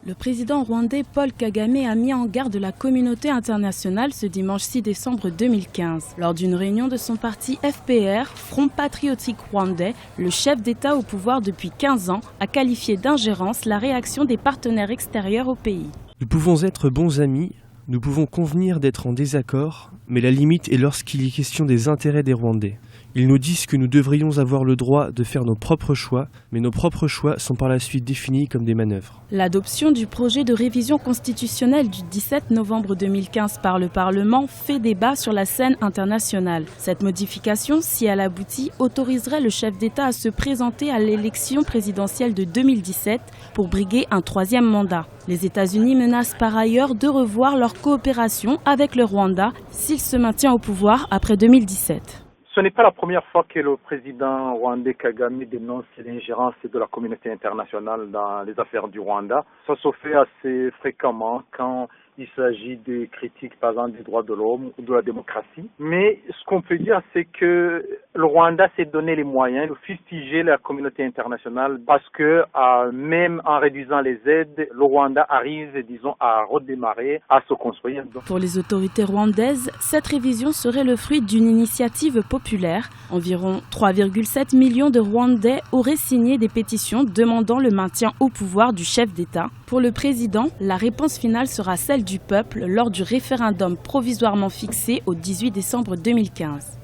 Le président rwandais Paul Kagame a mis en garde la communauté internationale ce dimanche 6 décembre 2015. Lors d'une réunion de son parti FPR, Front Patriotique Rwandais, le chef d'État au pouvoir depuis 15 ans a qualifié d'ingérence la réaction des partenaires extérieurs au pays. Nous pouvons être bons amis, nous pouvons convenir d'être en désaccord, mais la limite est lorsqu'il est question des intérêts des Rwandais. Ils nous disent que nous devrions avoir le droit de faire nos propres choix, mais nos propres choix sont par la suite définis comme des manœuvres. L'adoption du projet de révision constitutionnelle du 17 novembre 2015 par le Parlement fait débat sur la scène internationale. Cette modification, si elle aboutit, autoriserait le chef d'État à se présenter à l'élection présidentielle de 2017 pour briguer un troisième mandat. Les États-Unis menacent par ailleurs de revoir leur coopération avec le Rwanda s'il se maintient au pouvoir après 2017. Ce n'est pas la première fois que le président rwandais Kagame dénonce l'ingérence de la communauté internationale dans les affaires du Rwanda. Ça se fait assez fréquemment quand il s'agit des critiques, par exemple, des droits de l'homme ou de la démocratie. Mais ce qu'on peut dire, c'est que le Rwanda s'est donné les moyens de fustiger la communauté internationale parce que même en réduisant les aides, le Rwanda arrive, disons, à redémarrer, à se construire. Pour les autorités rwandaises, cette révision serait le fruit d'une initiative populaire. Environ 3,7 millions de Rwandais auraient signé des pétitions demandant le maintien au pouvoir du chef d'État. Pour le président, la réponse finale sera celle du peuple lors du référendum provisoirement fixé au 18 décembre 2015.